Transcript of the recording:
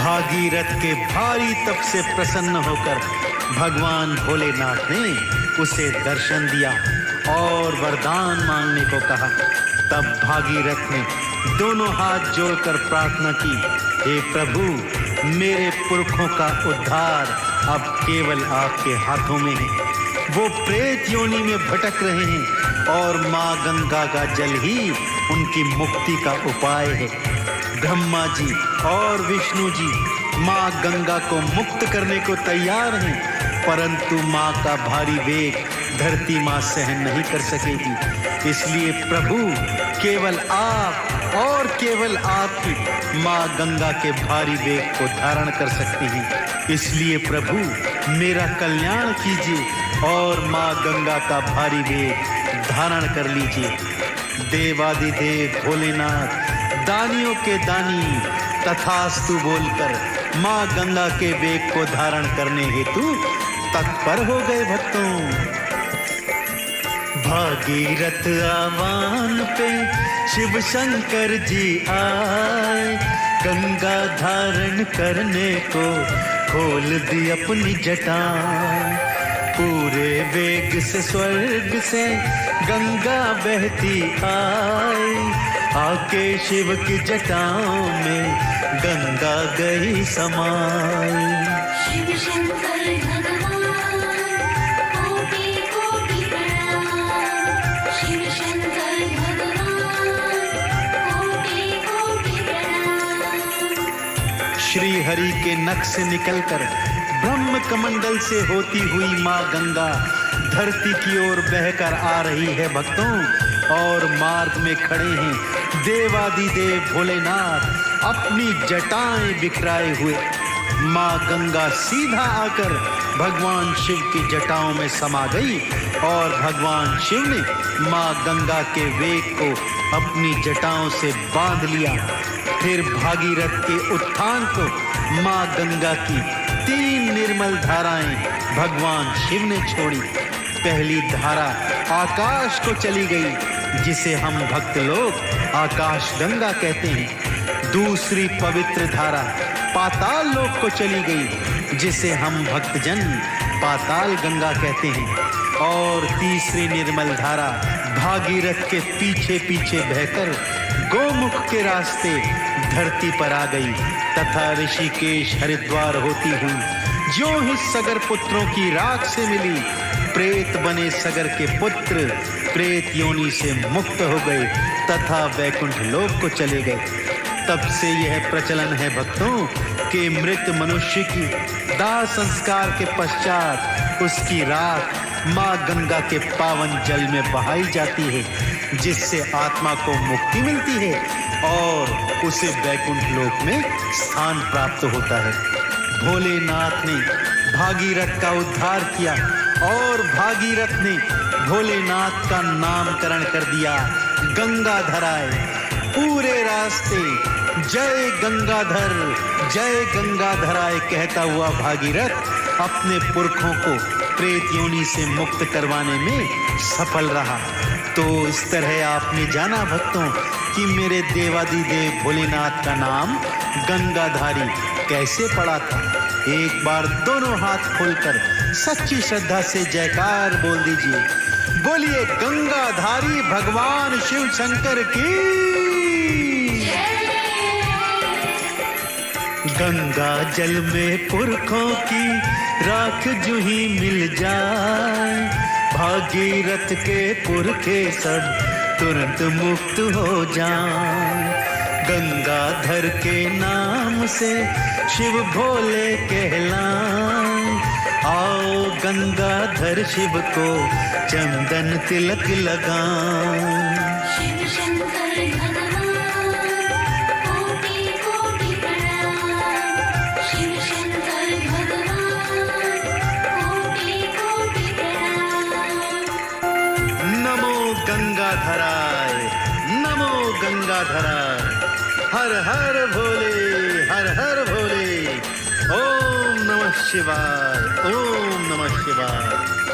भागीरथ के भारी तप से प्रसन्न होकर भगवान भोलेनाथ ने उसे दर्शन दिया और वरदान मांगने को कहा। तब भागीरथ ने दोनों हाथ जोड़कर प्रार्थना की, हे प्रभु, मेरे पुरखों का उद्धार अब केवल आपके हाथों में है। वो प्रेत योनि में भटक रहे हैं और माँ गंगा का जल ही उनकी मुक्ति का उपाय है। ब्रह्मा जी और विष्णु जी माँ गंगा को मुक्त करने को तैयार हैं, परंतु माँ का भारी वेग धरती माँ सहन नहीं कर सकेगी। इसलिए प्रभु, केवल आप और केवल आप ही माँ गंगा के भारी वेग को धारण कर सकते हैं। इसलिए प्रभु, मेरा कल्याण कीजिए और माँ गंगा का भारी वेग धारण कर लीजिए। देवादिदेव भोलेनाथ दानियों के दानी तथास्तु बोलकर माँ गंगा के वेग को धारण करने हेतु तत्पर हो गए। भक्तों, भागीरथ आह्वान पे शिव शंकर जी आए, गंगा धारण करने को खोल दी अपनी जटाएं। पूरे वेग से स्वर्ग से गंगा बहती आई, आके शिव की जटाओं में गंगा गई समाई। शिव शंकर भगवान कोटि कोटि प्रणाम, शिव शंकर भगवान कोटि कोटि प्रणाम। श्री हरि के नख से निकलकर ब्रह्म कमंडल से होती हुई माँ गंगा धरती की ओर बहकर आ रही है। भक्तों, और मार्ग में खड़े हैं देवादिदेव भोलेनाथ अपनी जटाएं बिखराए हुए। माँ गंगा सीधा आकर भगवान शिव की जटाओं में समा गई और भगवान शिव ने माँ गंगा के वेग को अपनी जटाओं से बांध लिया। फिर भागीरथ के उत्थान को माँ गंगा की 3 निर्मल धाराएं भगवान शिव ने छोड़ी। पहली धारा आकाश को चली गई, जिसे हम भक्त लोग आकाश गंगा कहते हैं। दूसरी पवित्र धारा पाताल लोक को चली गई, जिसे हम भक्तजन पाताल गंगा कहते हैं। और तीसरी निर्मल धारा भागीरथ के पीछे पीछे बहकर गोमुख के रास्ते धरती पर आ गई तथा ऋषिकेश हरिद्वार होती हुई ज्यों ही सगर पुत्रों की राख से मिली, प्रेत बने सगर के पुत्र प्रेत योनि से मुक्त हो गए तथा वैकुंठ लोक को चले गए। तब से यह प्रचलन है भक्तों कि मृत मनुष्य की दाह संस्कार के पश्चात उसकी राख माँ गंगा के पावन जल में बहाई जाती है, जिससे आत्मा को मुक्ति मिलती है और उसे वैकुंठ लोक में स्थान प्राप्त होता है। भोलेनाथ ने भागीरथ का उद्धार किया और भागीरथ ने भोलेनाथ का नामकरण कर दिया गंगाधराय। पूरे रास्ते जय गंगाधर जय गंगाधराय कहता हुआ भागीरथ अपने पुरखों को प्रेत योनि से मुक्त करवाने में सफल रहा। तो इस तरह आपने जाना भक्तों कि मेरे देवादिदेव भोलेनाथ का नाम गंगाधारी कैसे पड़ा था। एक बार दोनों हाथ खोलकर सच्ची श्रद्धा से जयकार बोल दीजिए। बोलिए गंगाधारी भगवान शिव शंकर की। गंगा जल में पुरखों की राख जो ही मिल जाए, भागीरथ के पुरखे सब तुरंत मुक्त हो जाए। गंगाधर के नाम से शिव भोले कहलाए, आओ गंगाधर शिव को चंदन तिलक लगाएं। शिव शंकर भगवान कोटि कोटि प्रणाम, शिव शंकर भगवान कोटि कोटि प्रणाम। नमो गंगाधराय, नमो गंगाधराय। हर हर भोले, हर हर भोले। ओम नमः शिवाय, ओम नमः शिवाय।